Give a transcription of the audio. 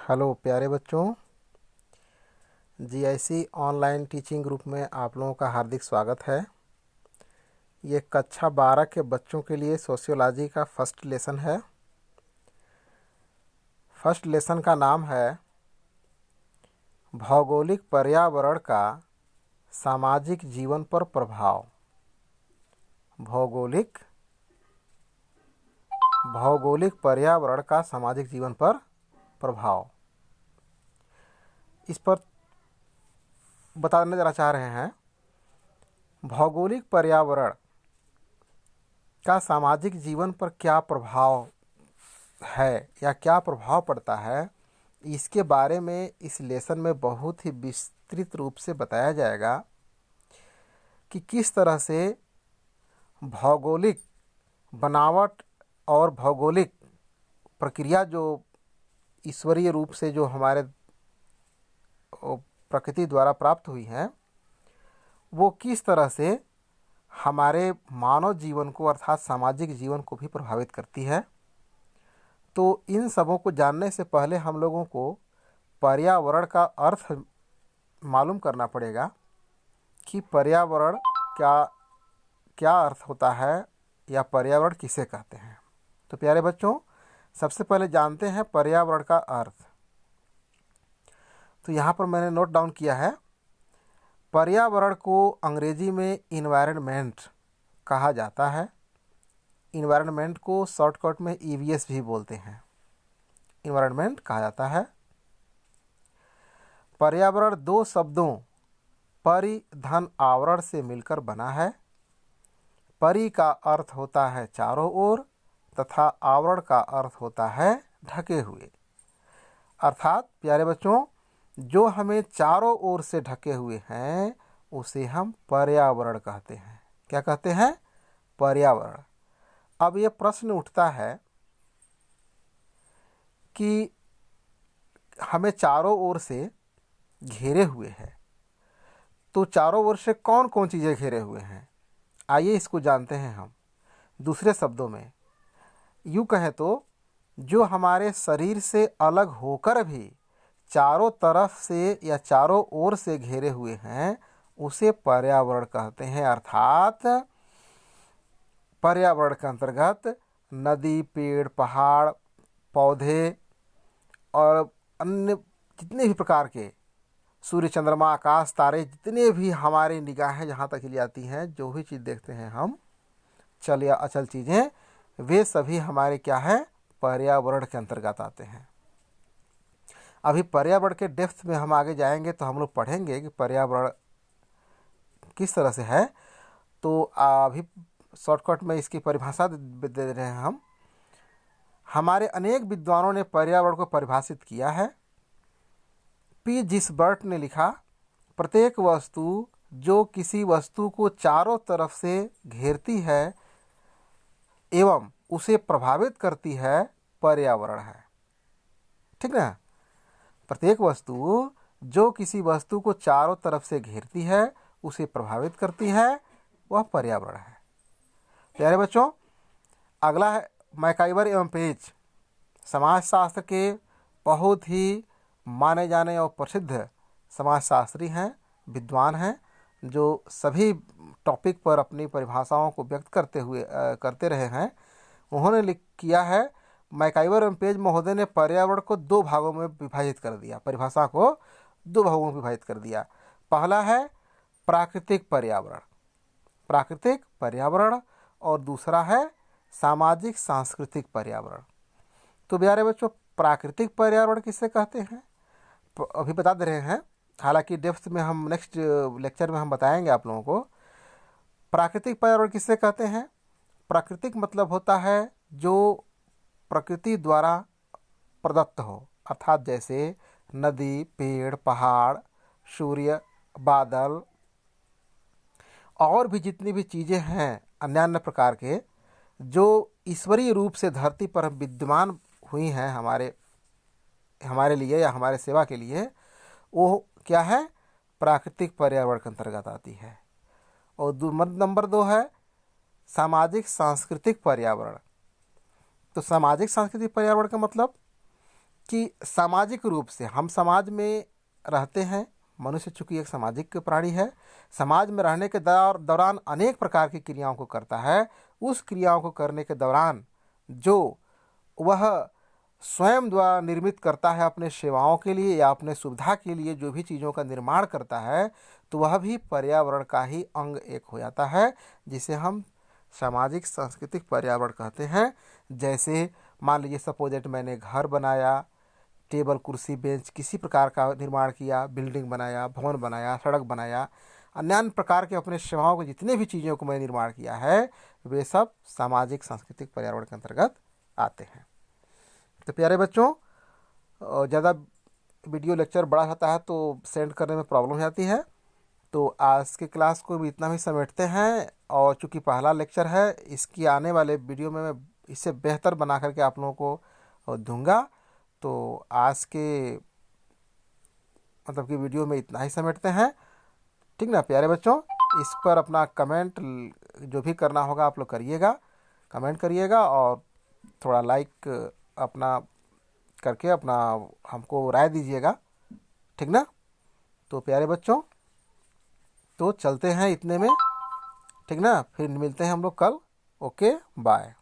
Hello प्यारे बच्चों, GIC online teaching group में आप लोगों का हार्दिक स्वागत है। ये कक्षा 12 के बच्चों के लिए सोशियोलॉजी का फर्स्ट लेसन है। फर्स्ट लेसन का नाम है भौगोलिक पर्यावरण का सामाजिक जीवन पर प्रभाव। भौगोलिक पर्यावरण का सामाजिक जीवन पर प्रभाव, इस पर बताने जरा चाह रहे हैं। भौगोलिक पर्यावरण का सामाजिक जीवन पर क्या प्रभाव है या क्या प्रभाव पड़ता है, इसके बारे में इस लेसन में बहुत ही विस्तृत रूप से बताया जाएगा कि किस तरह से भौगोलिक बनावट और भौगोलिक प्रक्रिया जो ईश्वरीय रूप से जो हमारे प्रकृति द्वारा प्राप्त हुई हैं, वो किस तरह से हमारे मानव जीवन को अर्थात सामाजिक जीवन को भी प्रभावित करती है। तो इन सबों को जानने से पहले हम लोगों को पर्यावरण का अर्थ मालूम करना पड़ेगा कि पर्यावरण क्या क्या अर्थ होता है या पर्यावरण किसे कहते हैं। तो प्यारे बच्चों, सबसे पहले जानते हैं पर्यावरण का अर्थ। तो यहाँ पर मैंने नोट डाउन किया है, पर्यावरण को अंग्रेजी में इन्वायरमेंट कहा जाता है। इन्वायरमेंट को शॉर्टकट में ईवीएस भी बोलते हैं। इन्वायरमेंट कहा जाता है। पर्यावरण दो शब्दों परि धन आवरण से मिलकर बना है। परि का अर्थ होता है चारों ओर तथा आवरण का अर्थ होता है ढके हुए। अर्थात प्यारे बच्चों, जो हमें चारों ओर से ढके हुए हैं उसे हम पर्यावरण कहते हैं। क्या कहते हैं? पर्यावरण। अब ये प्रश्न उठता है कि हमें चारों ओर से घेरे हुए हैं, तो चारों ओर से कौन कौन चीज़ें घेरे हुए हैं, आइए इसको जानते हैं हम। दूसरे शब्दों में यूँ कहें तो जो हमारे शरीर से अलग होकर भी चारों तरफ से या चारों ओर से घेरे हुए हैं उसे पर्यावरण कहते हैं। अर्थात पर्यावरण के अंतर्गत नदी, पेड़, पहाड़, पौधे और अन्य जितने भी प्रकार के सूर्य, चंद्रमा, आकाश, तारे, जितने भी हमारी निगाहें जहाँ तक ले आती हैं, जो भी चीज़ देखते हैं हम, चल या अचल चीज़ें, वे सभी हमारे क्या है? पर्यावरण के अंतर्गत आते हैं। अभी पर्यावरण के डेप्थ में हम आगे जाएंगे तो हम लोग पढ़ेंगे कि पर्यावरण किस तरह से है। तो अभी शॉर्टकट में इसकी परिभाषा दे रहे हैं हम। हमारे अनेक विद्वानों ने पर्यावरण को परिभाषित किया है। पी जिसबर्ट ने लिखा, प्रत्येक वस्तु जो किसी वस्तु को चारों तरफ से घेरती है एवं उसे प्रभावित करती है, पर्यावरण है। ठीक ना? प्रत्येक वस्तु जो किसी वस्तु को चारों तरफ से घेरती है, उसे प्रभावित करती है, वह पर्यावरण है। प्यारे बच्चों, अगला है मैकाइवर एवं पेज। समाजशास्त्र के बहुत ही माने जाने और प्रसिद्ध समाजशास्त्री हैं, विद्वान हैं, जो सभी टॉपिक पर अपनी परिभाषाओं को व्यक्त करते रहे हैं। उन्होंने किया है, मैकाइवर एवं पेज महोदय ने पर्यावरण को दो भागों में विभाजित कर दिया। परिभाषा को दो भागों में विभाजित कर दिया। पहला है प्राकृतिक पर्यावरण और दूसरा है सामाजिक सांस्कृतिक पर्यावरण। तो प्यारे बच्चों, प्राकृतिक पर्यावरण किसे कहते हैं अभी बता दे रहे हैं, हालांकि डेप्थ में हम नेक्स्ट लेक्चर में हम बताएंगे आप लोगों को। प्राकृतिक पर्यावरण किसे कहते हैं? प्राकृतिक मतलब होता है जो प्रकृति द्वारा प्रदत्त हो, अर्थात जैसे नदी, पेड़, पहाड़, सूर्य, बादल और भी जितनी भी चीज़ें हैं अन्य अन्य प्रकार के, जो ईश्वरीय रूप से धरती पर विद्यमान हुई हैं हमारे लिए या हमारे सेवा के लिए, वो क्या है? प्राकृतिक पर्यावरण के अंतर्गत आती है। और नंबर 2 है सामाजिक सांस्कृतिक पर्यावरण। तो सामाजिक सांस्कृतिक पर्यावरण का मतलब कि सामाजिक रूप से हम समाज में रहते हैं। मनुष्य चूँकि एक सामाजिक प्राणी है, समाज में रहने के दौरान अनेक प्रकार की क्रियाओं को करता है। उस क्रियाओं को करने के दौरान जो वह स्वयं द्वारा निर्मित करता है अपने सेवाओं के लिए या अपने सुविधा के लिए, जो भी चीज़ों का निर्माण करता है, तो वह भी पर्यावरण का ही अंग एक हो जाता है, जिसे हम सामाजिक सांस्कृतिक पर्यावरण कहते हैं। जैसे मान लीजिए सपोज दैट मैंने घर बनाया, टेबल कुर्सी बेंच किसी प्रकार का निर्माण किया, बिल्डिंग बनाया, भवन बनाया, सड़क बनाया, अन्य प्रकार के अपने सेवाओं को जितने भी चीज़ों को मैं निर्माण किया है, वे सब सामाजिक सांस्कृतिक पर्यावरण के अंतर्गत आते हैं। तो प्यारे बच्चों, ज़्यादा वीडियो लेक्चर बड़ा होता है तो सेंड करने में प्रॉब्लम हो जाती है, तो आज के क्लास को भी इतना ही समेटते हैं। और चूँकि पहला लेक्चर है, इसकी आने वाले वीडियो में मैं इससे बेहतर बना करके आप लोगों को दूंगा। तो आज के मतलब कि वीडियो में इतना ही समेटते हैं, ठीक ना प्यारे बच्चों। इस पर अपना कमेंट जो भी करना होगा आप लोग करिएगा, कमेंट करिएगा और थोड़ा लाइक अपना करके अपना हमको राय दीजिएगा, ठीक ना। तो प्यारे बच्चों, तो चलते हैं इतने में, ठीक ना। फिर मिलते हैं हम लोग कल। Okay, bye.